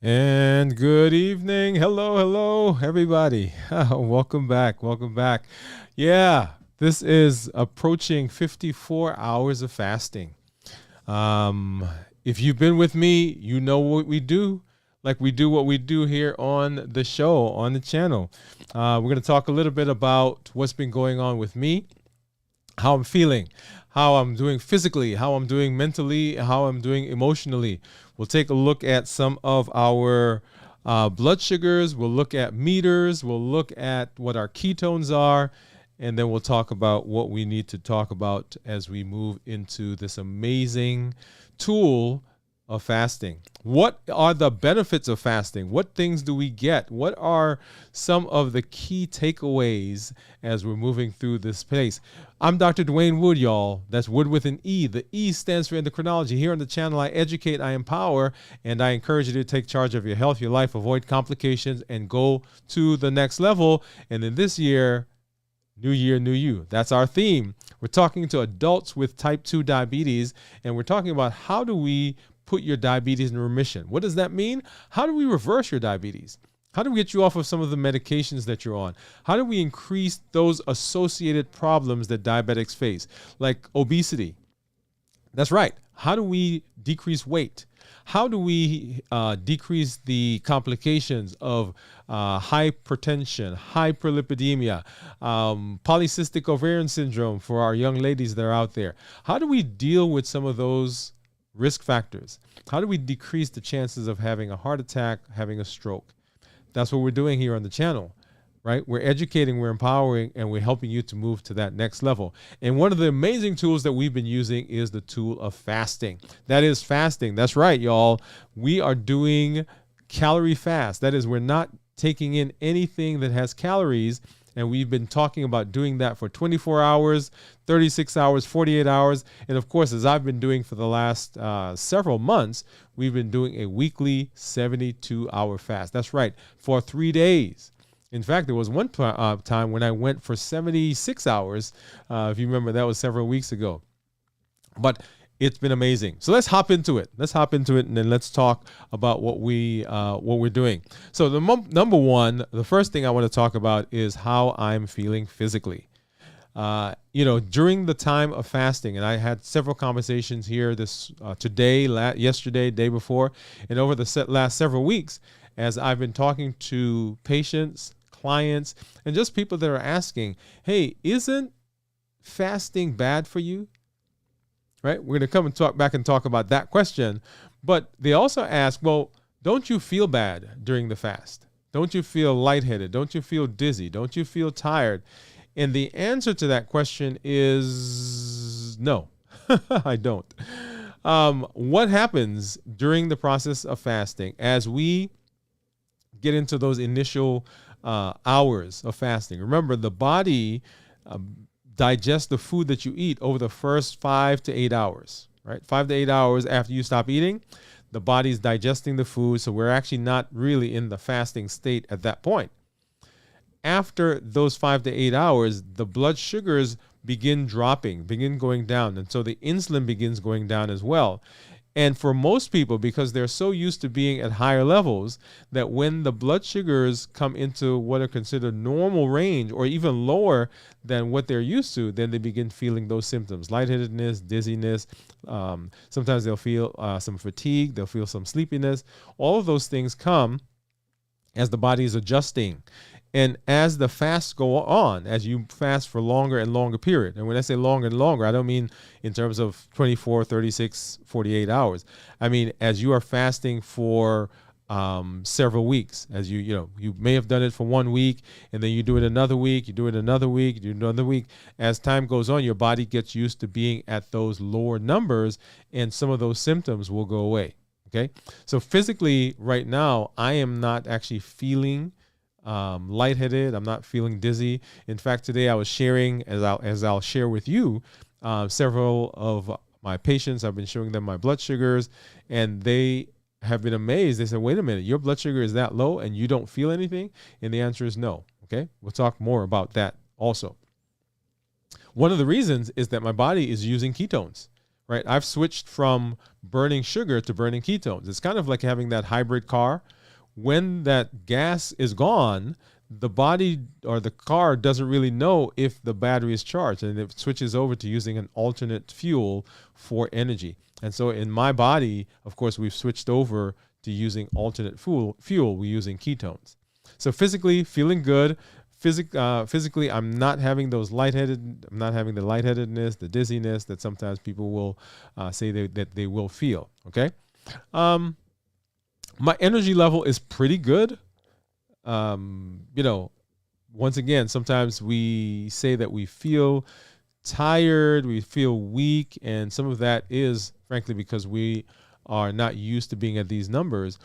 And good evening. Hello, everybody. Welcome back. Welcome back. Yeah, this is approaching 54 hours of fasting. Um, if you've been with me, you know what we do. Like we do what we do here on the show, on the channel. We're going to talk a little bit about what's been going on with me, how I'm feeling, how I'm doing physically, how I'm doing mentally, how I'm doing emotionally. We'll take a look at some of our blood sugars. We'll look at meters. We'll look at what our ketones are. And then we'll talk about what we need to talk about as we move into this amazing tool of fasting. What are the benefits of fasting? What things do we get? What are some of the key takeaways as we're moving through this space? I'm Dr. Dwayne Wood, y'all. That's Wood with an E. The E stands for endocrinology. Here on the channel, I educate, I empower, and I encourage you to take charge of your health, your life, avoid complications, and go to the next level. And in this year, new year, new you. That's our theme. We're talking to adults with type 2 diabetes, and we're talking about how do we put your diabetes in remission. What does that mean? How do we reverse your diabetes? How do we get you off of some of the medications that you're on? How do we increase those associated problems that diabetics face, like obesity? That's right. How do we decrease weight? How do we decrease the complications of hypertension, hyperlipidemia, polycystic ovarian syndrome for our young ladies that are out there? How do we deal with some of those risk factors? How do we decrease the chances of having a heart attack, having a stroke? That's what we're doing here on the channel, right? We're educating, we're empowering, and we're helping you to move to that next level. And one of the amazing tools that we've been using is the tool of fasting. That is fasting. That's right, y'all. We are doing calorie fast. That is, we're not taking in anything that has calories. And we've been talking about doing that for 24 hours, 36 hours, 48 hours. And of course, as I've been doing for the last several months, we've been doing a weekly 72-hour fast. That's right, for 3 days. In fact, there was one time when I went for 76 hours. If you remember, that was several weeks ago. But it's been amazing. So let's hop into it. And then let's talk about what we're doing. So the number one, the first thing I want to talk about is how I'm feeling physically. During the time of fasting, and I had several conversations here today, yesterday, day before, and over the last several weeks, as I've been talking to patients, clients, and just people that are asking, hey, isn't fasting bad for you? Right? We're going to come and talk about that question. But they also ask, well, don't you feel bad during the fast? Don't you feel lightheaded? Don't you feel dizzy? Don't you feel tired? And the answer to that question is no, I don't. What happens during the process of fasting as we get into those initial hours of fasting? Remember, the body digest the food that you eat over the first 5 to 8 hours, right? 5 to 8 hours after you stop eating, the body's digesting the food. So we're actually not really in the fasting state at that point. After those 5 to 8 hours, the blood sugars begin going down. And so the insulin begins going down as well. And for most people, because they're so used to being at higher levels, that when the blood sugars come into what are considered normal range or even lower than what they're used to, then they begin feeling those symptoms: lightheadedness, dizziness. Sometimes they'll feel some fatigue. They'll feel some sleepiness. All of those things come as the body is adjusting. And as the fasts go on, as you fast for longer and longer period, and when I say longer and longer, I don't mean in terms of 24, 36, 48 hours. I mean, as you are fasting for several weeks, as you may have done it for 1 week, and then you do it another week, you do it another week, you do another week. As time goes on, your body gets used to being at those lower numbers, and some of those symptoms will go away. Okay. So physically right now, I am not actually feeling lightheaded. I'm not feeling dizzy. In fact, today I was sharing, as I'll share with you, several of my patients. I've been showing them my blood sugars, and they have been amazed. They said, wait a minute, your blood sugar is that low and you don't feel anything? And the answer is no. Okay. We'll talk more about that also. One of the reasons is that my body is using ketones, right? I've switched from burning sugar to burning ketones. It's kind of like having that hybrid car when that gas is gone, the body or the car doesn't really know if the battery is charged, and it switches over to using an alternate fuel for energy. And so in my body, of course, we've switched over to using alternate fuel. We're using ketones. So physically feeling good. Physically, I'm not having those I'm not having the lightheadedness, the dizziness that sometimes people will say that they will feel. Okay. My energy level is pretty good. Once again, sometimes we say that we feel tired, we feel weak, and some of that is frankly because we are not used to being at these numbers.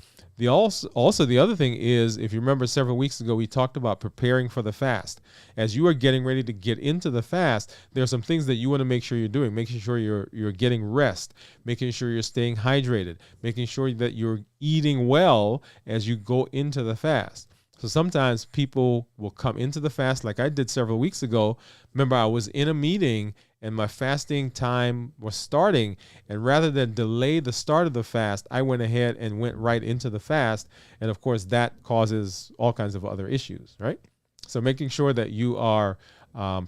Also the other thing is, if you remember several weeks ago, we talked about preparing for the fast. As you are getting ready to get into the fast, there are some things that you want to make sure you're doing, making sure you're getting rest, making sure you're staying hydrated, making sure that you're eating well as you go into the fast. So sometimes people will come into the fast like I did several weeks ago. Remember, I was in a meeting and my fasting time was starting. And rather than delay the start of the fast, I went ahead and went right into the fast. And of course, that causes all kinds of other issues, right? So making sure that you are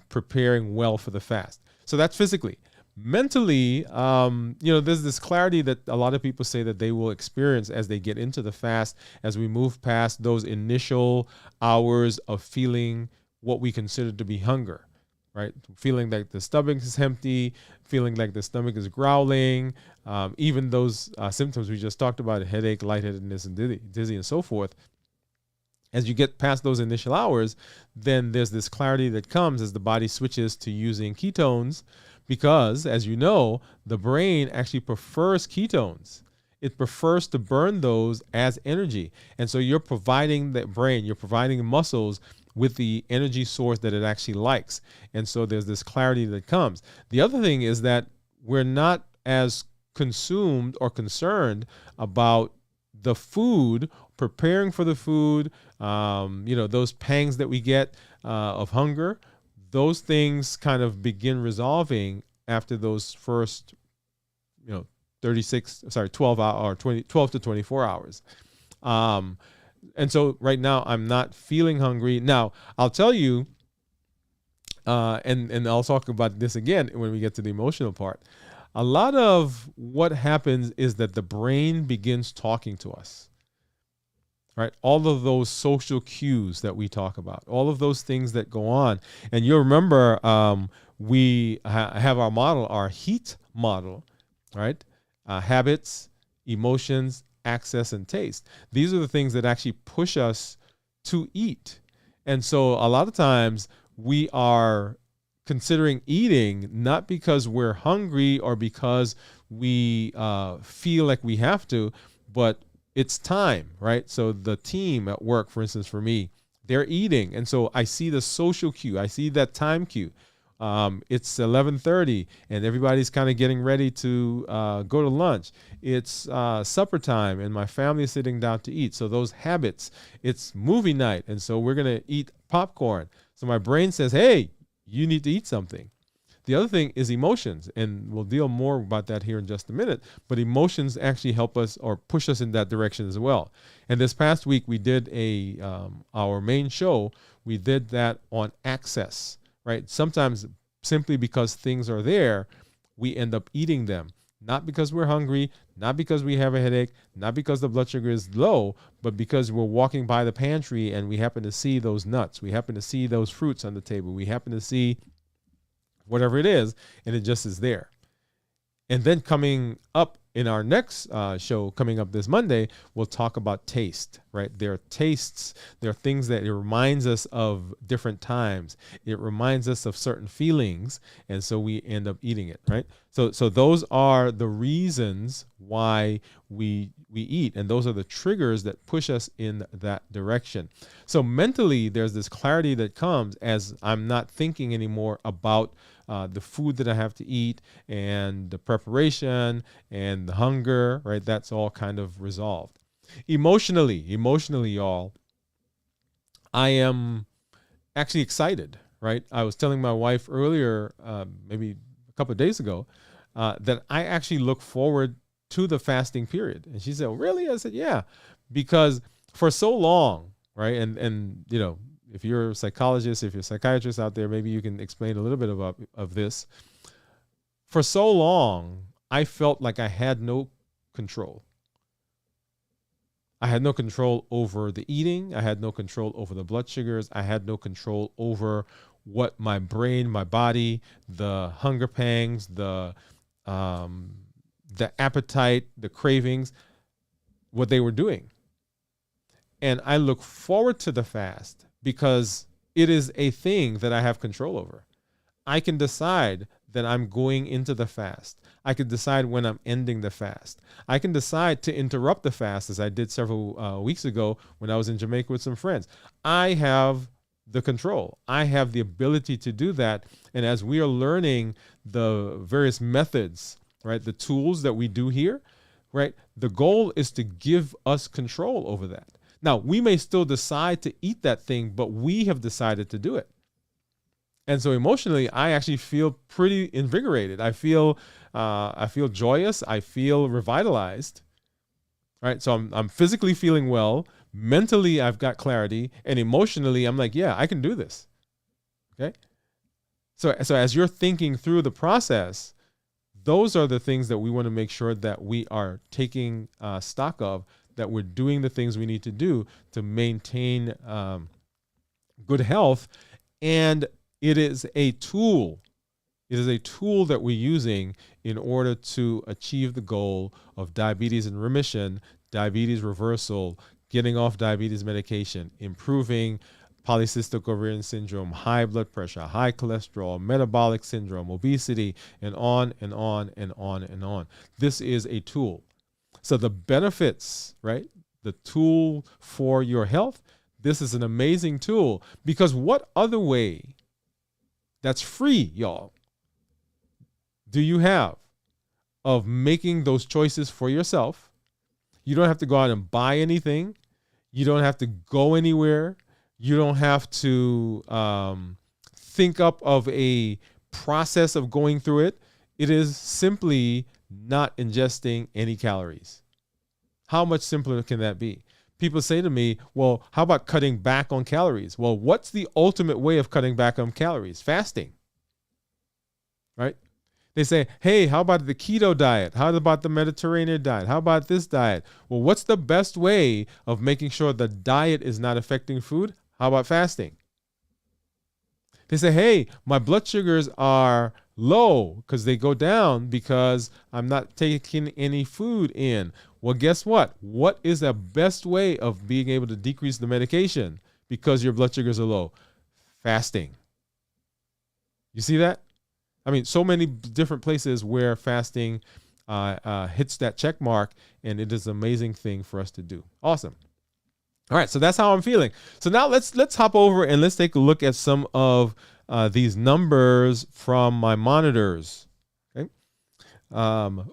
preparing well for the fast. So that's physically. Mentally, there's this clarity that a lot of people say that they will experience as they get into the fast, as we move past those initial hours of feeling what we consider to be hunger, right? Feeling like the stomach is empty, feeling like the stomach is growling, even those symptoms we just talked about, headache, lightheadedness, and dizzy and so forth. As you get past those initial hours, then there's this clarity that comes as the body switches to using ketones, because, as you know, the brain actually prefers ketones. It prefers to burn those as energy. And so you're providing the brain, you're providing muscles with the energy source that it actually likes. And so there's this clarity that comes. The other thing is that we're not as consumed or concerned about the food, preparing for the food, those pangs that we get of hunger. Those things kind of begin resolving after those first, 12 hour or 12 to 24 hours. And so right now I'm not feeling hungry. Now I'll tell you, and I'll talk about this again when we get to the emotional part. A lot of what happens is that the brain begins talking to us. Right, all of those social cues that we talk about, all of those things that go on, and you'll remember we have our model, our HEAT model, right? Habits, emotions, access, and taste. These are the things that actually push us to eat, and so a lot of times we are considering eating not because we're hungry or because we feel like we have to, but it's time, right? So the team at work, for instance, for me, they're eating. And so I see the social cue. I see that time cue. It's 11:30 and everybody's kind of getting ready to go to lunch. It's supper time and my family is sitting down to eat. So those habits, it's movie night. And so we're going to eat popcorn. So my brain says, hey, you need to eat something. The other thing is emotions, and we'll deal more about that here in just a minute, but emotions actually help us or push us in that direction as well. And this past week, we did our main show, we did that on access, right? Sometimes simply because things are there, we end up eating them. Not because we're hungry, not because we have a headache, not because the blood sugar is low, but because we're walking by the pantry and we happen to see those nuts, we happen to see those fruits on the table, we happen to see whatever it is, and it just is there. And then coming up in our next show, coming up this Monday, we'll talk about taste, right? There are tastes, there are things that it reminds us of different times. It reminds us of certain feelings, and so we end up eating it, right? So those are the reasons why we eat, and those are the triggers that push us in that direction. So mentally, there's this clarity that comes as I'm not thinking anymore about the food that I have to eat and the preparation and the hunger, right? That's all kind of resolved. Emotionally, y'all, I am actually excited, right? I was telling my wife earlier, maybe a couple of days ago, that I actually look forward to the fasting period. And she said, really? I said, yeah, because for so long, right? And if you're a psychologist, if you're a psychiatrist out there, maybe you can explain a little bit of this. For so long, I felt like I had no control. I had no control over the eating. I had no control over the blood sugars. I had no control over what my brain, my body, the hunger pangs, the appetite, the cravings, what they were doing. And I look forward to the fast because it is a thing that I have control over. I can decide that I'm going into the fast. I can decide when I'm ending the fast. I can decide to interrupt the fast, as I did several weeks ago when I was in Jamaica with some friends. I have the control. I have the ability to do that. And as we are learning the various methods, right, the tools that we do here, right, the goal is to give us control over that. Now, we may still decide to eat that thing, but we have decided to do it. And so emotionally, I actually feel pretty invigorated. I feel joyous. I feel revitalized. Right. So I'm physically feeling well. Mentally, I've got clarity, and emotionally, I'm like, yeah, I can do this. Okay. So as you're thinking through the process, those are the things that we want to make sure that we are taking stock of, that we're doing the things we need to do to maintain good health. And it is a tool. It is a tool that we're using in order to achieve the goal of diabetes in remission, diabetes reversal, getting off diabetes medication, improving polycystic ovarian syndrome, high blood pressure, high cholesterol, metabolic syndrome, obesity, and on and on and on and on. This is a tool. So the benefits, right? The tool for your health, this is an amazing tool, because what other way that's free, y'all, do you have of making those choices for yourself? You don't have to go out and buy anything. You don't have to go anywhere. You don't have to think up of a process of going through it. It is simply not ingesting any calories. How much simpler can that be? People say to me, well, how about cutting back on calories? Well, what's the ultimate way of cutting back on calories? Fasting, right? They say, hey, how about the keto diet? How about the Mediterranean diet? How about this diet? Well, what's the best way of making sure the diet is not affecting food? How about fasting? They say, hey, my blood sugars are low because they go down because I'm not taking any food in. Well, guess what? What is the best way of being able to decrease the medication because your blood sugars are low? Fasting. You see that? I mean, so many different places where fasting hits that check mark, and it is an amazing thing for us to do. Awesome. All right, so that's how I'm feeling. So now let's hop over and let's take a look at some of these numbers from my monitors. Okay.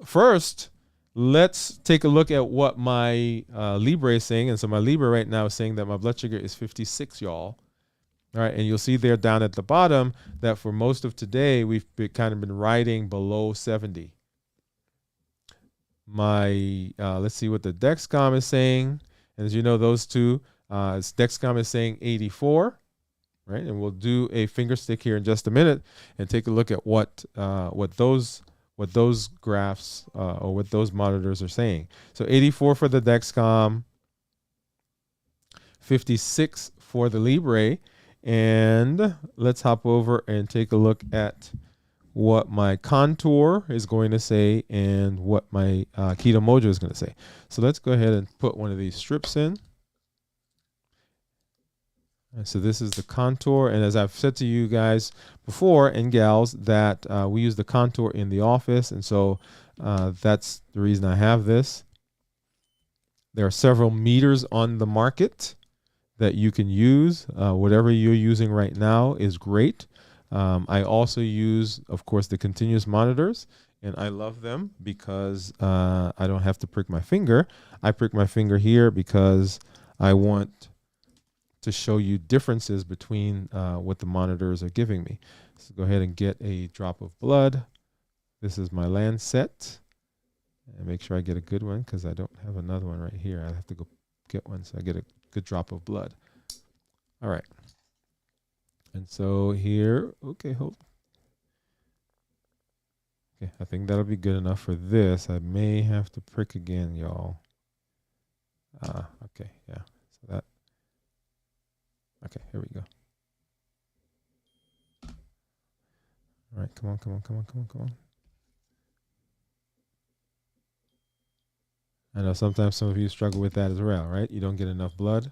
First, let's take a look at what my Libre is saying. And so my Libre right now is saying that my blood sugar is 56, y'all. All right, and you'll see there down at the bottom that for most of today, we've kind of been riding below 70. My, let's see what the Dexcom is saying. And as you know, those two, Dexcom is saying 84, right? And we'll do a finger stick here in just a minute and take a look at what those graphs or what those monitors are saying. So 84 for the Dexcom, 56 for the Libre. And let's hop over and take a look at what my Contour is going to say and what my Keto Mojo is going to say. So let's go ahead and put one of these strips in. And so this is the Contour. And as I've said to you guys before and gals, that we use the Contour in the office. And so that's the reason I have this. There are several meters on the market that you can use. Whatever you're using right now is great. I also use, of course, the continuous monitors, and I love them because I don't have to prick my finger. I prick my finger here because I want to show you differences between what the monitors are giving me. So go ahead and get a drop of blood. This is my Lancet. And make sure I get a good one because I don't have another one right here. I have to go get one so I get a good drop of blood. All right. And so here, okay, hold. Okay, I think that'll be good enough for this. I may have to prick again, y'all. Okay, yeah. So that. Okay, here we go. All right, come on, come on, come on, come on, come on. I know sometimes some of you struggle with that as well, right? You don't get enough blood.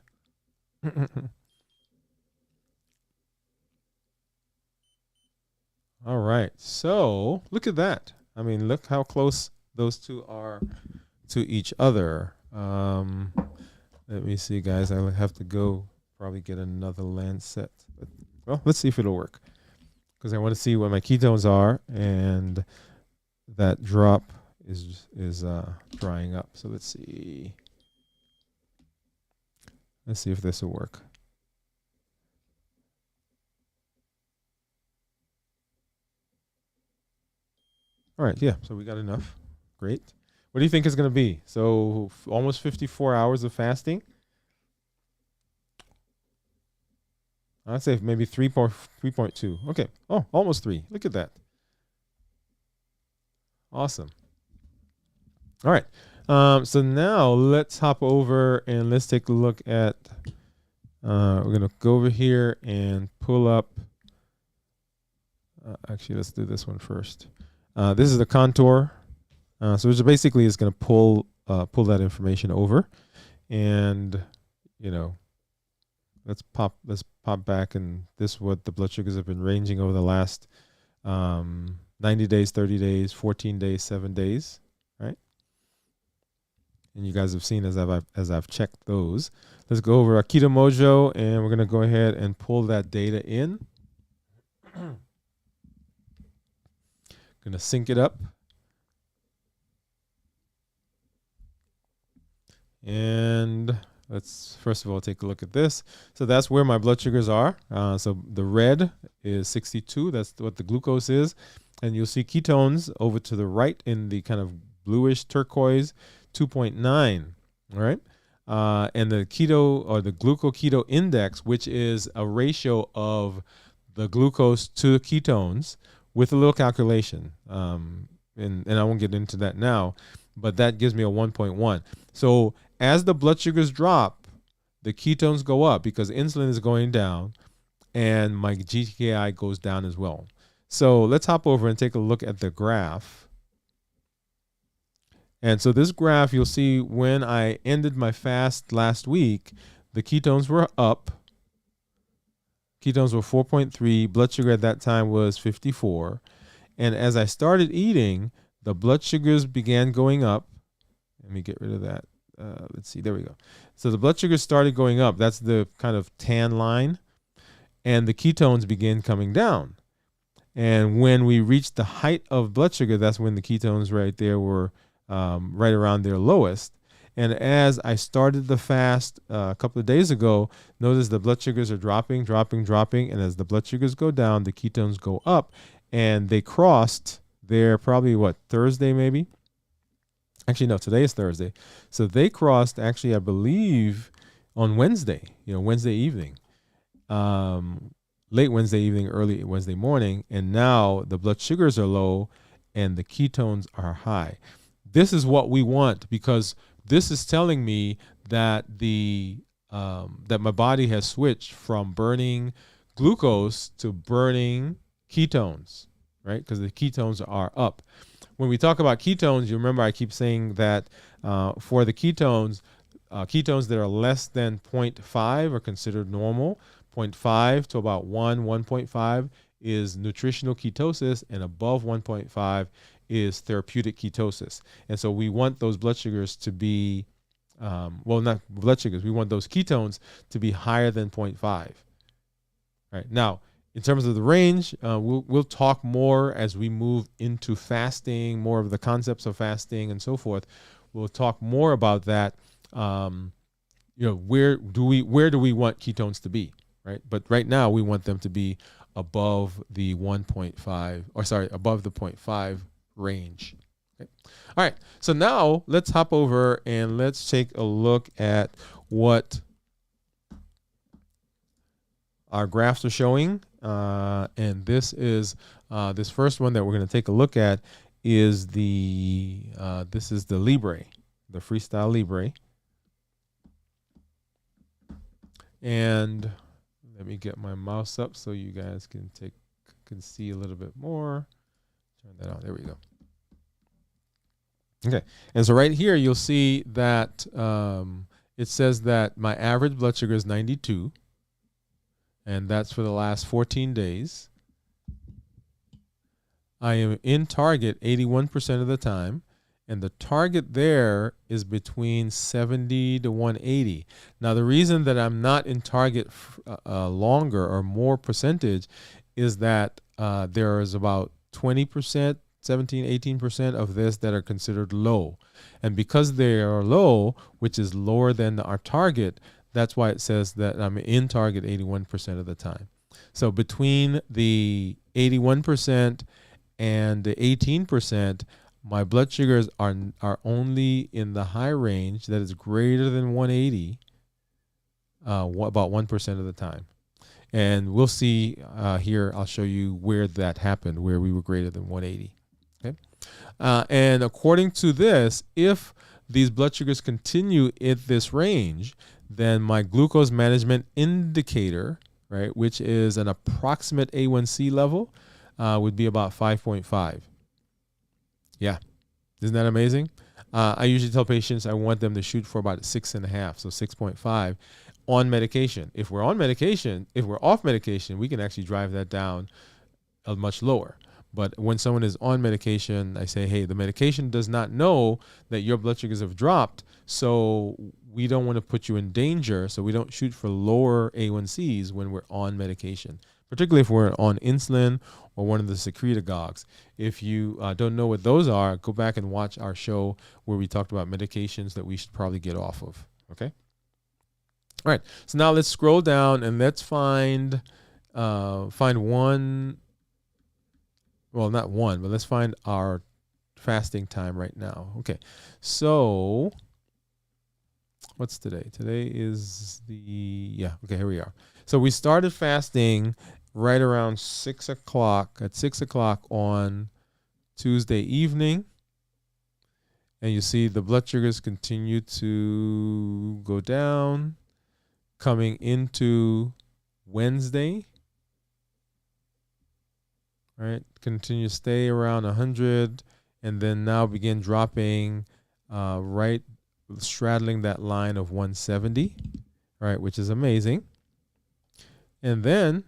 All right, so look at that. I mean, look how close those two are to each other. Let me see, guys. I'll have to go probably get another Lancet. But, well, let's see if it'll work. Because I want to see what my ketones are, and that drop is drying up. So let's see. Let's see if this will work. All right, yeah, so we got enough. Great. What do you think it's going to be? So almost 54 hours of fasting. I'd say maybe 3.2. Okay. Oh, almost 3. Look at that. Awesome. All right. So now let's hop over and let's take a look at, we're going to go over here and pull up. Actually, let's do this one first. This is the contour. So it's basically is going to pull that information over, and let's pop back, and this is what the blood sugars have been ranging over the last 90 days, 30 days, 14 days, 7 days, right? And you guys have seen as I've checked those. Let's go over Keto Mojo, and we're going to go ahead and pull that data in. Going to sync it up. And let's first of all take a look at this. So that's where my blood sugars are. So the red is 62. That's what the glucose is. And you'll see ketones over to the right in the kind of bluish turquoise, 2.9. All right. And the keto or the glucoketo index, which is a ratio of the glucose to the ketones with a little calculation. And I won't get into that now, but that gives me a 1.1. So as the blood sugars drop, the ketones go up because insulin is going down, and my GKI goes down as well. So let's hop over and take a look at the graph. And so this graph, you'll see when I ended my fast last week, the ketones were up. Ketones were 4.3. Blood sugar at that time was 54. And as I started eating, the blood sugars began going up. Let me get rid of that. Let's see. There we go. So the blood sugars started going up. That's the kind of tan line. And the ketones began coming down. And when we reached the height of blood sugar, that's when the ketones right there were right around their lowest. And as I started the fast a couple of days ago, notice the blood sugars are dropping. And as the blood sugars go down, the ketones go up. And they crossed there probably, Thursday maybe? Actually, no, today is Thursday. So they crossed actually, I believe, on Wednesday, Wednesday evening, late Wednesday evening, early Wednesday morning. And now the blood sugars are low and the ketones are high. This is what we want, because this is telling me that that my body has switched from burning glucose to burning ketones, right? Because the ketones are up. When we talk about ketones, you remember I keep saying that for the ketones that are less than 0.5 are considered normal. 0.5 to about 1.5 is nutritional ketosis, and above 1.5 is therapeutic ketosis. And so we want those blood sugars to be, not blood sugars, we want those ketones to be higher than 0.5. Right. Now, in terms of the range, we'll talk more as we move into fasting, more of the concepts of fasting and so forth. We'll talk more about that. Where do we want ketones to be, right? But right now we want them to be above the 1.5, above the 0.5 range. Okay. All right. So now let's hop over and let's take a look at what our graphs are showing. And this is this first one that we're going to take a look at is this is the Libre, the Freestyle Libre. And let me get my mouse up so you guys can see a little bit more. Turn that on. There we go. Okay. And so right here, you'll see that it says that my average blood sugar is 92. And that's for the last 14 days. I am in target 81% of the time. And the target there is between 70 to 180. Now, the reason that I'm not in target longer or more percentage is that there is about 20%, 17, 18% of this that are considered low. And because they are low, which is lower than our target, that's why it says that I'm in target 81% of the time. So between the 81% and the 18%, my blood sugars are only in the high range that is greater than 180 about 1% of the time. And we'll see here, I'll show you where that happened, where we were greater than 180. Okay. And according to this, if these blood sugars continue in this range, then my glucose management indicator, right, which is an approximate A1C level, would be about 5.5. Yeah. Isn't that amazing? I usually tell patients I want them to shoot for about 6.5, so 6.5 on medication. If we're on medication, if we're off medication, we can actually drive that down much lower. But when someone is on medication, I say, hey, the medication does not know that your blood sugars have dropped, so we don't want to put you in danger, so we don't shoot for lower A1Cs when we're on medication, particularly if we're on insulin or one of the secretagogues. If you don't know what those are, go back and watch our show where we talked about medications that we should probably get off of, okay? All right, so now let's scroll down and let's find one. Well, not one, but let's find our fasting time right now. Okay, so what's today? Today is okay, here we are. So we started fasting right around 6 o'clock, at 6 o'clock on Tuesday evening. And you see the blood sugars continue to go down, coming into Wednesday. Right, continue to stay around 100, and then now begin dropping, right, straddling that line of 170, right, which is amazing. And then,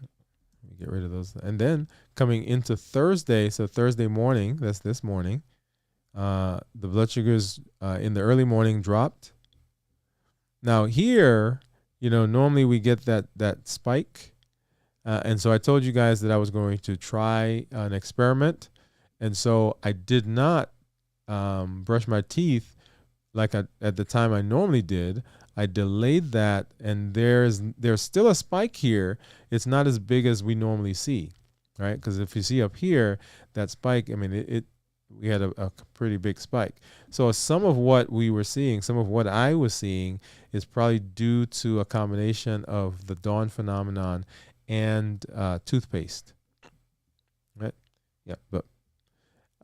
let me get rid of those. And then coming into Thursday, so Thursday morning, that's this morning, the blood sugars in the early morning dropped. Now here, normally we get that spike. And so I told you guys that I was going to try an experiment. And so I did not brush my teeth like at the time I normally did. I delayed that, and there's still a spike here. It's not as big as we normally see, right? Because if you see up here, that spike, I mean, we had a pretty big spike. So some of what we were seeing, some of what I was seeing is probably due to a combination of the dawn phenomenon and toothpaste, right? Yeah, but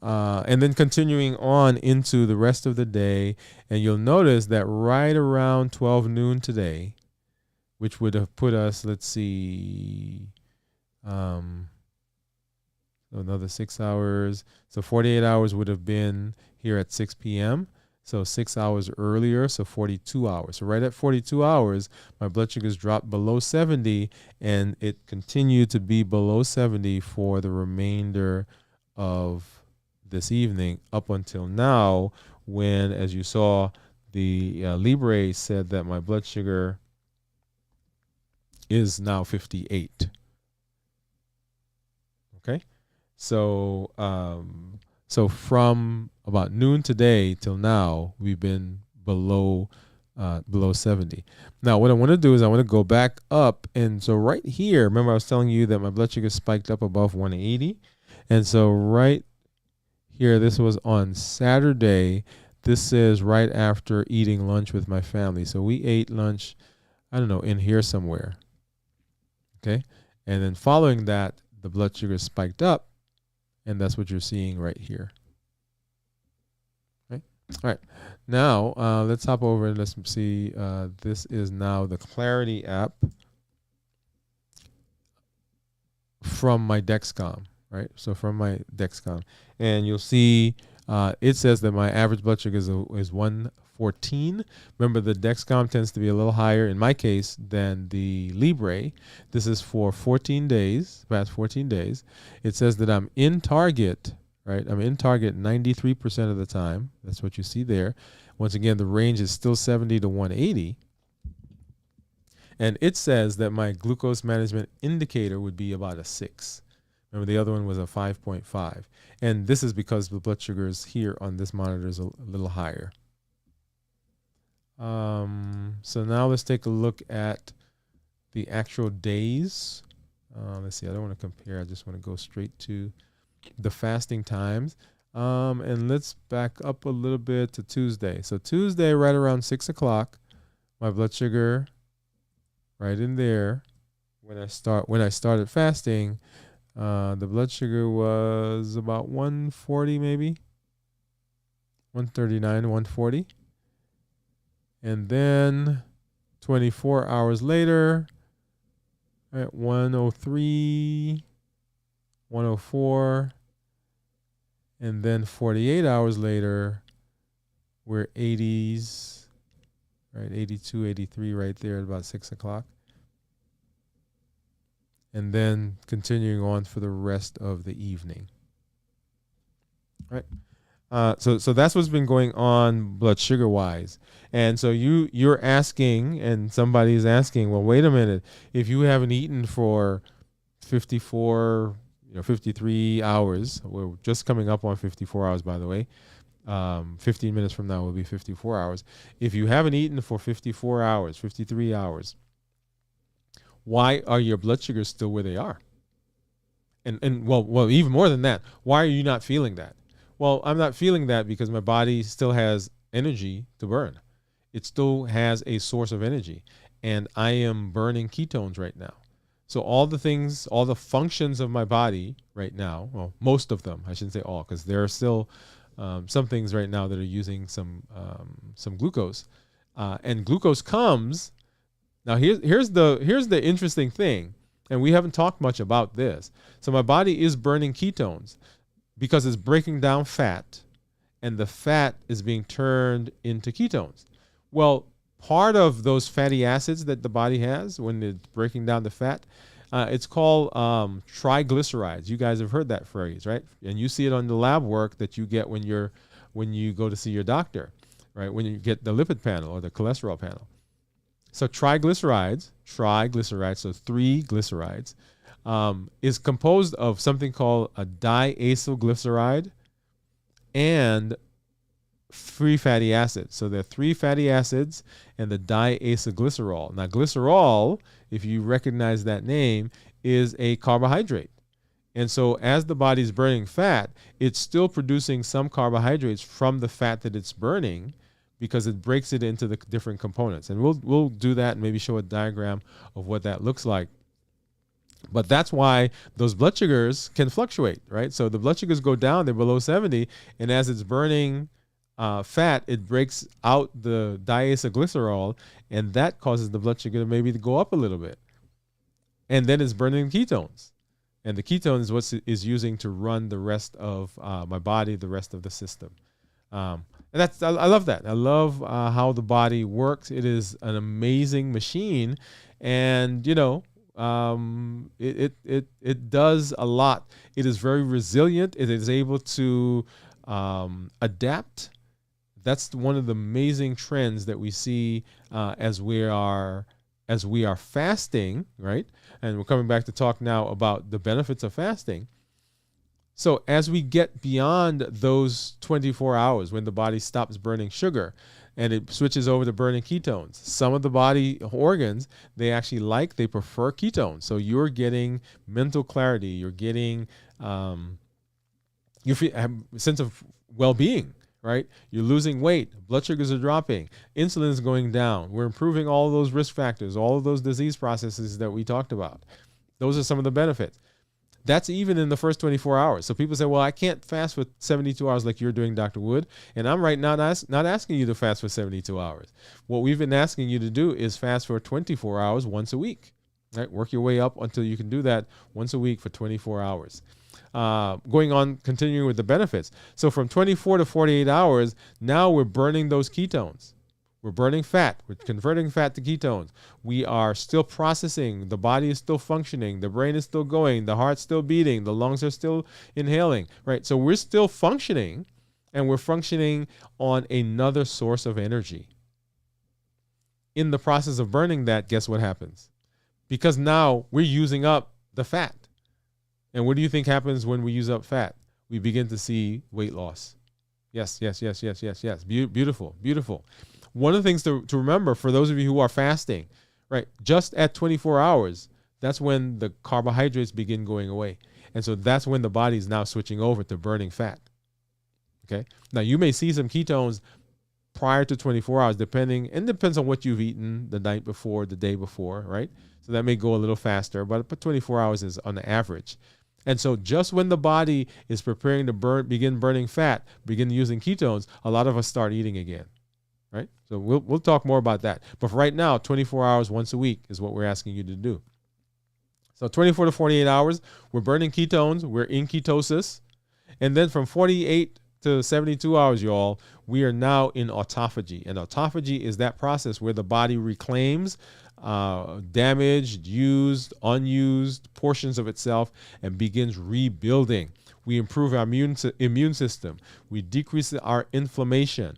and then continuing on into the rest of the day, and you'll notice that right around 12 noon today, which would have put us, let's see, another 6 hours, so 48 hours would have been here at 6 p.m. So 6 hours earlier, so 42 hours. So right at 42 hours, my blood sugars dropped below 70, and it continued to be below 70 for the remainder of this evening up until now, when, as you saw, the Libre said that my blood sugar is now 58. Okay? So so from about noon today till now, we've been below 70. Now, what I want to do is I want to go back up. And so right here, remember I was telling you that my blood sugar spiked up above 180. And so right here, this was on Saturday, this is right after eating lunch with my family. So we ate lunch, I don't know, in here somewhere. Okay. And then following that, the blood sugar spiked up, and that's what you're seeing right here. Okay. All right. Now, let's hop over and let's see. This is now the Clarity app from my Dexcom, right? So from my Dexcom. And you'll see it says that my average blood sugar is 114. Remember, the Dexcom tends to be a little higher, in my case, than the Libre. This is for 14 days, past 14 days. It says that I'm in target, right? I'm in target 93% of the time. That's what you see there. Once again, the range is still 70 to 180. And it says that my glucose management indicator would be about a 6. Remember, the other one was a 5.5. And this is because the blood sugars here on this monitor is a little higher. So now let's take a look at the actual days. Let's see, I don't want to compare. I just want to go straight to the fasting times. And let's back up a little bit to Tuesday. So Tuesday, right around 6 o'clock, my blood sugar right in there. When I started fasting, the blood sugar was about 140, maybe 139, 140. And then 24 hours later, at 103, 104, and then 48 hours later, we're 80s, right? 82, 83 right there at about 6 o'clock. And then continuing on for the rest of the evening. Right. So that's what's been going on blood sugar wise. And so you're asking, and somebody's asking, well, wait a minute, if you haven't eaten for 54, 53 hours, we're just coming up on 54 hours, by the way. 15 minutes from now will be 54 hours. If you haven't eaten for 54 hours, 53 hours, why are your blood sugars still where they are? And well, even more than that, why are you not feeling that? Well, I'm not feeling that because my body still has energy to burn. It still has a source of energy, and I am burning ketones right now. So all the things, all the functions of my body right now, well, most of them, I shouldn't say all, because there are still some things right now that are using some glucose, and glucose comes. Now here's the interesting thing, and we haven't talked much about this. So my body is burning ketones because it's breaking down fat, and the fat is being turned into ketones. Well, part of those fatty acids that the body has when it's breaking down the fat, it's called triglycerides. You guys have heard that phrase, right? And you see it on the lab work that you get when you go to see your doctor, right? When you get the lipid panel or the cholesterol panel. So triglycerides, so 3 glycerides, is composed of something called a diacylglyceride and 3 fatty acids. So there are 3 fatty acids and the diacylglycerol. Now, glycerol, if you recognize that name, is a carbohydrate. And so as the body's burning fat, it's still producing some carbohydrates from the fat that it's burning, because it breaks it into the different components. And we'll do that and maybe show a diagram of what that looks like. But that's why those blood sugars can fluctuate, right? So the blood sugars go down, they're below 70, and as it's burning fat, it breaks out the diacylglycerol, and that causes the blood sugar maybe to go up a little bit. And then it's burning ketones. And the ketone is what is using to run the rest of my body, the rest of the system. And I love that. I love how the body works. It is an amazing machine, and it does a lot. It is very resilient. It is able to adapt. That's one of the amazing trends that we see as we are fasting, right? And we're coming back to talk now about the benefits of fasting. So as we get beyond those 24 hours when the body stops burning sugar and it switches over to burning ketones, some of the body organs, they prefer ketones. So you're getting mental clarity. You're getting you feel a sense of well-being, right? You're losing weight, blood sugars are dropping, insulin is going down. We're improving all of those risk factors, all of those disease processes that we talked about. Those are some of the benefits. That's even in the first 24 hours. So people say, well, I can't fast for 72 hours like you're doing, Dr. Wood. And I'm right now not asking you to fast for 72 hours. What we've been asking you to do is fast for 24 hours once a week. Right? Work your way up until you can do that once a week for 24 hours. Going on, continuing with the benefits. So from 24 to 48 hours, now we're burning those ketones. We're burning fat. We're converting fat to ketones. We are still processing. The body is still functioning. The brain is still going. The heart's still beating. The lungs are still inhaling, right? So we're still functioning, and we're functioning on another source of energy. In the process of burning that, guess what happens? Because now we're using up the fat. And what do you think happens when we use up fat? We begin to see weight loss. Yes. Beautiful. One of the things to remember for those of you who are fasting, right, just at 24 hours, that's when the carbohydrates begin going away. And so that's when the body is now switching over to burning fat. Okay. Now you may see some ketones prior to 24 hours, depends on what you've eaten the night before, the day before, right? So that may go a little faster, but 24 hours is on the average. And so just when the body is preparing to begin burning fat, begin using ketones, a lot of us start eating again, right? So we'll talk more about that. But for right now, 24 hours once a week is what we're asking you to do. So 24 to 48 hours, we're burning ketones, we're in ketosis. And then from 48 to 72 hours, y'all, we are now in autophagy. And autophagy is that process where the body reclaims damaged, used, unused portions of itself and begins rebuilding. We improve our immune system. We decrease our inflammation,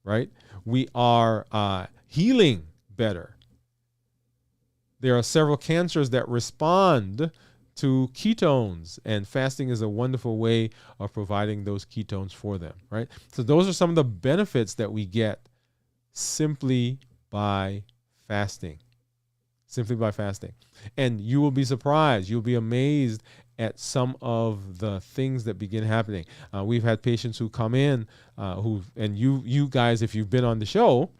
right? We are healing better. There are several cancers that respond to ketones, and fasting is a wonderful way of providing those ketones for them, right? So those are some of the benefits that we get simply by fasting. And you will be surprised. You'll be amazed at some of the things that begin happening. We've had patients who come in, and you guys, if you've been on the show,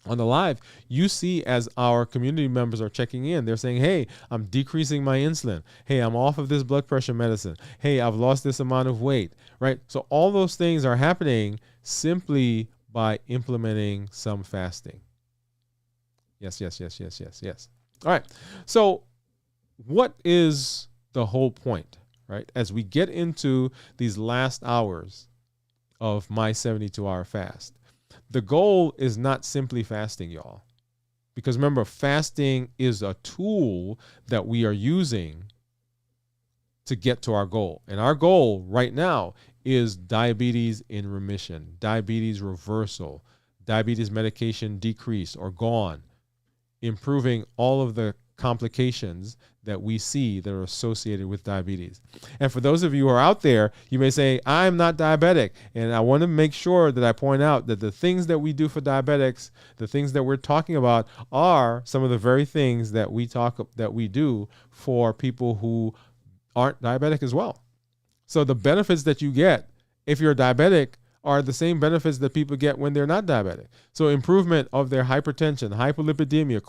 on the live, you see as our community members are checking in, they're saying, hey, I'm decreasing my insulin. Hey, I'm off of this blood pressure medicine. Hey, I've lost this amount of weight, right? So all those things are happening simply by implementing some fasting. Yes. All right. So what is the whole point, right? As we get into these last hours of my 72-hour fast, the goal is not simply fasting, y'all. Because remember, fasting is a tool that we are using to get to our goal. And our goal right now is diabetes in remission, diabetes reversal, diabetes medication decrease or gone, improving all of the complications that we see that are associated with diabetes. And for those of you who are out there, you may say, I'm not diabetic. And I want to make sure that I point out that the things that we do for diabetics, the things that we're talking about are some of the very things that we do for people who aren't diabetic as well. So the benefits that you get if you're diabetic are the same benefits that people get when they're not diabetic. So improvement of their hypertension, hypolipidemia,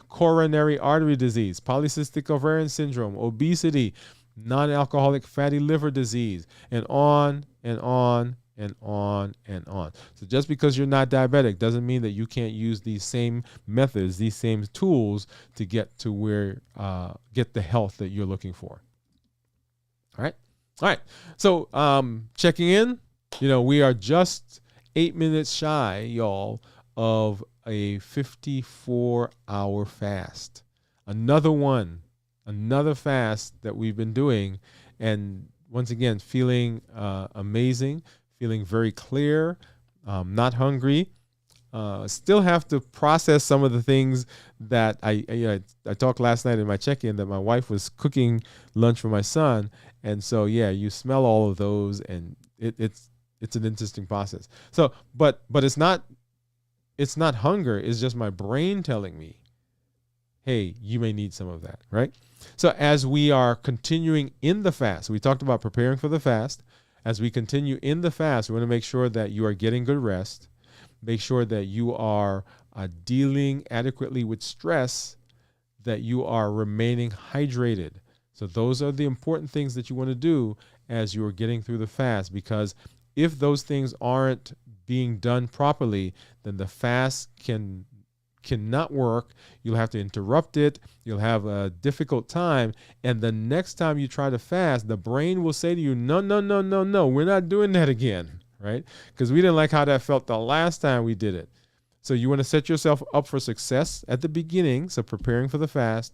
coronary artery disease, polycystic ovarian syndrome, obesity, non-alcoholic fatty liver disease, and on and on and on and on. So just because you're not diabetic doesn't mean that you can't use these same methods, these same tools to get to where, get the health that you're looking for. All right. So checking in, we are just 8 minutes shy, y'all, of a 54-hour fast. Another fast that we've been doing. And once again, feeling amazing, feeling very clear, not hungry. Still have to process some of the things that I talked last night in my check-in that my wife was cooking lunch for my son. And so, you smell all of those, and it's an interesting process. So, but it's not hunger. It's just my brain telling me, hey, you may need some of that, right? So as we are continuing in the fast, we talked about preparing for the fast. as we continue in the fast, we want to make sure that you are getting good rest, make sure that you are dealing adequately with stress, that you are remaining hydrated. So those are the important things that you want to do as you are getting through the fast, because if those things aren't being done properly, then the fast cannot work. You'll have to interrupt it. You'll have a difficult time. And the next time you try to fast, the brain will say to you, no, no, no, no, no, we're not doing that again, right? Because we didn't like how that felt the last time we did it. So you want to set yourself up for success at the beginning. So preparing for the fast.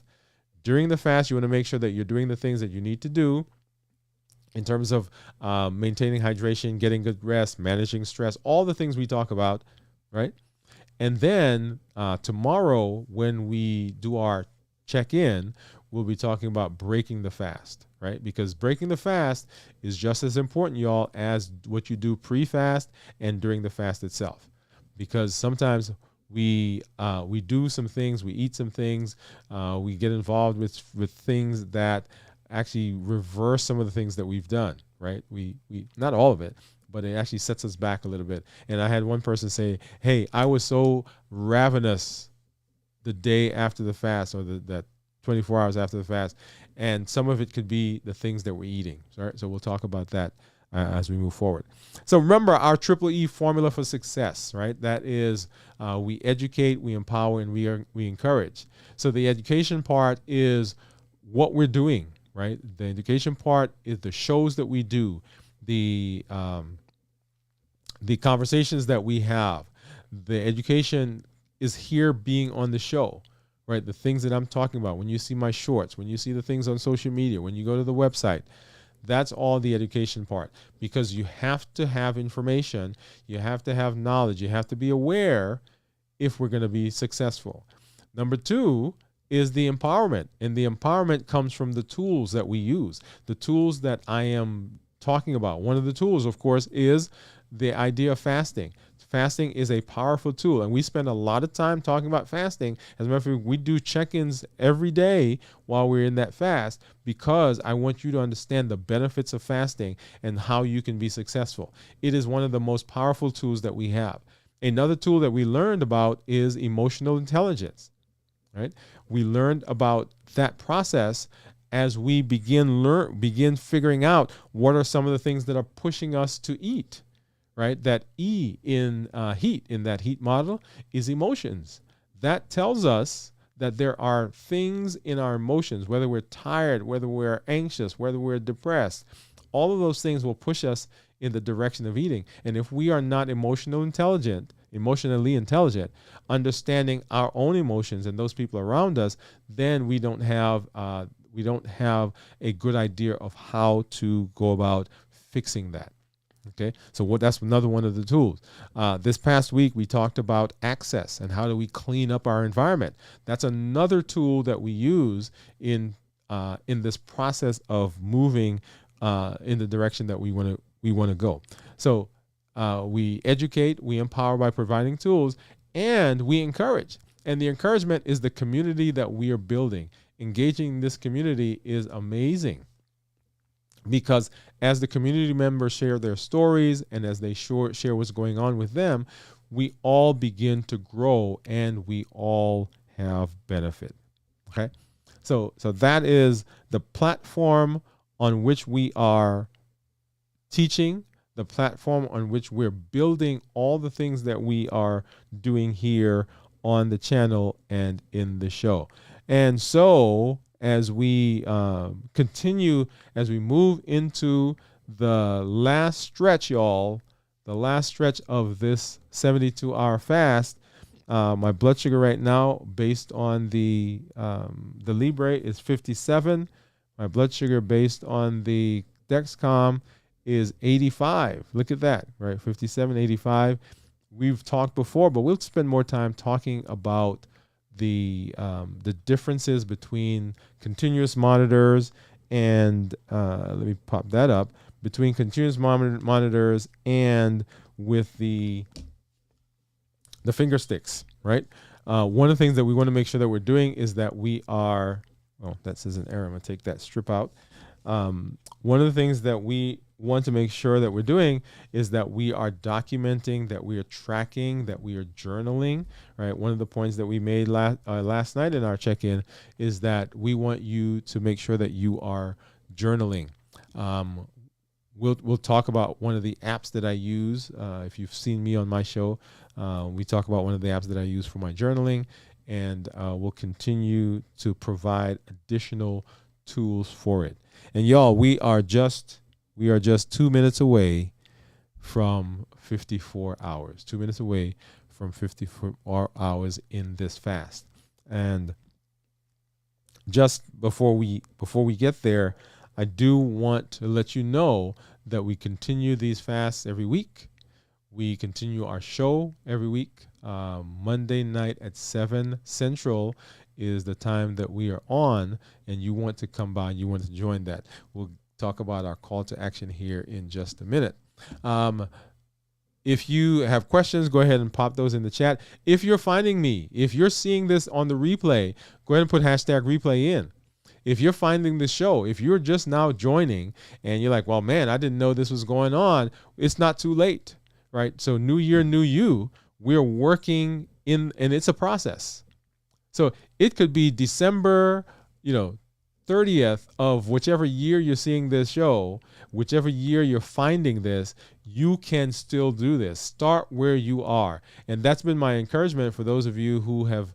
During the fast, you want to make sure that you're doing the things that you need to do in terms of maintaining hydration, getting good rest, managing stress, all the things we talk about, right? And then tomorrow, when we do our check-in, we'll be talking about breaking the fast, right? Because breaking the fast is just as important, y'all, as what you do pre-fast and during the fast itself. Because sometimes we do some things, we eat some things, we get involved with things that actually reverse some of the things that we've done, right? We not all of it, but it actually sets us back a little bit. And I had one person say, hey, I was so ravenous the day after the fast, or that 24 hours after the fast. And some of it could be the things that we're eating. Right? So we'll talk about that as we move forward. So remember our Triple E formula for success, right? That is we educate, we empower, and we encourage. So the education part is what we're doing, right? The education part is the shows that we do, the conversations that we have. The education is here being on the show, right? The things that I'm talking about, when you see my shorts, when you see the things on social media, when you go to the website, that's all the education part, because you have to have information, you have to have knowledge, you have to be aware if we're going to be successful. Number two is the empowerment, and the empowerment comes from the tools that we use, the tools that I am talking about. One of the tools, of course, is the idea of fasting. Fasting is a powerful tool, and we spend a lot of time talking about fasting. As a matter of fact, we do check-ins every day while we're in that fast, because I want you to understand the benefits of fasting and how you can be successful. It is one of the most powerful tools that we have. Another tool that we learned about is emotional intelligence, right? We learned about that process as we begin figuring out what are some of the things that are pushing us to eat. Right? That E in heat, in that heat model, is emotions. That tells us that there are things in our emotions, whether we're tired, whether we're anxious, whether we're depressed, all of those things will push us in the direction of eating. And if we are not emotionally intelligent, understanding our own emotions and those people around us, then we don't have a good idea of how to go about fixing that. Okay, so that's another one of the tools. This past week, we talked about access and how do we clean up our environment. That's another tool that we use in this process of moving in the direction that we want to go. So we educate, we empower by providing tools, and we encourage. And the encouragement is the community that we are building. Engaging this community is amazing, because as the community members share their stories and as they share what's going on with them, we all begin to grow and we all have benefit. Okay, so that is the platform on which we are teaching, the platform on which we're building all the things that we are doing here on the channel and in the show. And so as we continue, as we move into the last stretch, y'all, the last stretch of this 72-hour fast, my blood sugar right now, based on the Libre, is 57. My blood sugar based on the Dexcom is 85. Look at that, right? 57, 85. We've talked before, but we'll spend more time talking about the differences between continuous monitors and let me pop that up, between continuous monitors and with the finger sticks, right? One of the things that we want to make sure that we're doing is that we are, oh, that says an error. I'm going to take that strip out. One of the things that we want to make sure that we're doing is that we are documenting, that we are tracking, that we are journaling, right? One of the points that we made last night in our check-in is that we want you to make sure that you are journaling. We'll talk about one of the apps that I use. If you've seen me on my show, we talk about one of the apps that I use for my journaling, and we'll continue to provide additional tools for it. And y'all, we are just 2 minutes away from 54 hours. 2 minutes away from 54 hours in this fast. And just before we get there, I do want to let you know that we continue these fasts every week. We continue our show every week. Monday night at 7 Central is the time that we are on, and you want to come by, you want to join that. We'll talk about our call to action here in just a minute. If you have questions, go ahead and pop those in the chat. If you're finding me, if you're seeing this on the replay, go ahead and put hashtag replay in. If you're finding the show, if you're just now joining and you're like, well, man, I didn't know this was going on, it's not too late, right? So new year, new you, we're working in, and it's a process. So it could be December, 30th of whichever year you're seeing this show, whichever year you're finding this, you can still do this. Start where you are. And that's been my encouragement for those of you who have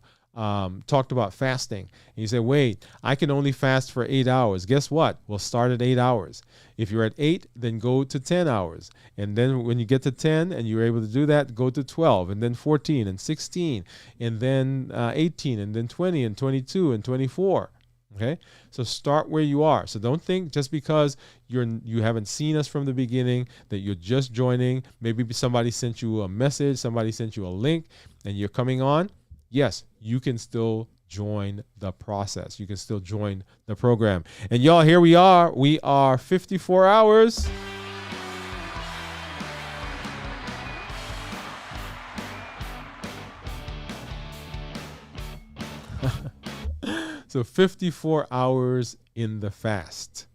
talked about fasting. And you say, wait, I can only fast for 8 hours. Guess what? We'll start at 8 hours. If you're at 8, then go to 10 hours. And then when you get to 10 and you're able to do that, go to 12 and then 14 and 16 and then 18 and then 20 and 22 and 24. Okay, so start where you are. So don't think just because you haven't seen us from the beginning that you're just joining. Maybe somebody sent you a message, somebody sent you a link, and you're coming on. Yes, you can still join the process. You can still join the program. And y'all, here we are. We are 54 hours. So 54 hours in the fast.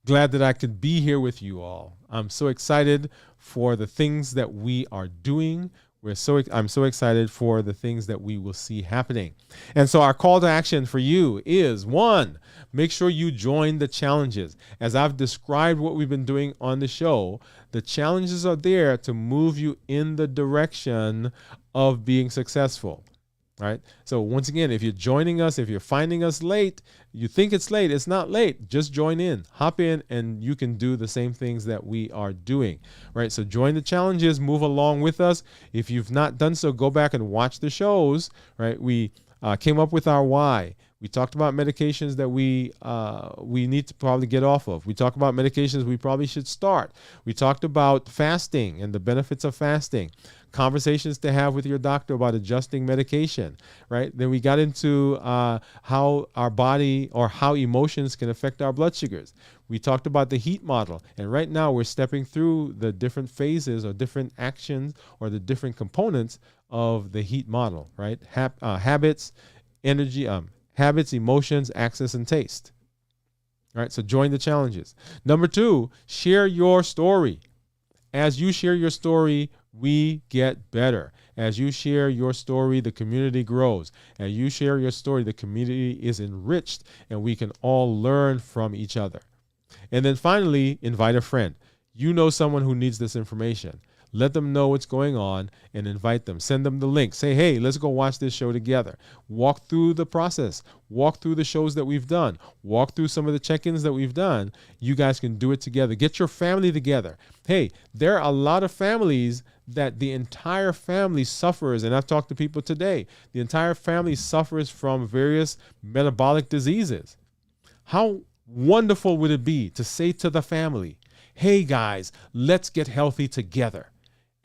Glad that I could be here with you all. I'm so excited for the things that we are doing. I'm so excited for the things that we will see happening. And so our call to action for you is, 1, make sure you join the challenges. As I've described what we've been doing on the show, the challenges are there to move you in the direction of being successful. Right. So once again, if you're joining us, if you're finding us late, you think it's late, it's not late. Just join in, hop in, and you can do the same things that we are doing. Right. So join the challenges, move along with us. If you've not done so, go back and watch the shows. Right. We came up with our why. We talked about medications that we need to probably get off of. We talked about medications we probably should start. We talked about fasting and the benefits of fasting. Conversations to have with your doctor about adjusting medication, right? Then we got into how our body or how emotions can affect our blood sugars. We talked about the HEAT model, and right now we're stepping through the different phases or different actions or the different components of the HEAT model, right? Habits, energy, habits, emotions, access, and taste. All right, so join the challenges. Number 2, share your story. As you share your story, we get better. As you share your story, the community grows. As you share your story, the community is enriched, and we can all learn from each other. And then finally, invite a friend. You know someone who needs this information. Let them know what's going on and invite them. Send them the link. Say, hey, let's go watch this show together. Walk through the process. Walk through the shows that we've done. Walk through some of the check-ins that we've done. You guys can do it together. Get your family together. Hey, there are a lot of families that the entire family suffers, and I've talked to people today, the entire family suffers from various metabolic diseases. How wonderful would it be to say to the family, hey guys, let's get healthy together.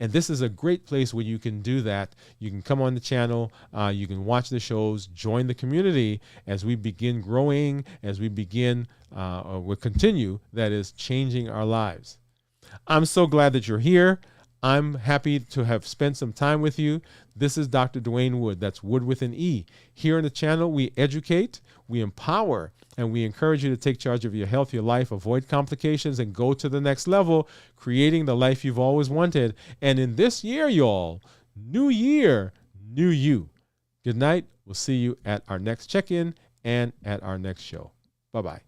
And this is a great place where you can do that. You can come on the channel, you can watch the shows, join the community as we begin growing, as we begin, or we'll continue, that is, changing our lives. I'm so glad that you're here. I'm happy to have spent some time with you. This is Dr. Dwayne Wood. That's Wood with an E. Here on the channel, we educate, we empower, and we encourage you to take charge of your health, your life, avoid complications, and go to the next level, creating the life you've always wanted. And in this year, y'all, new year, new you. Good night. We'll see you at our next check-in and at our next show. Bye-bye.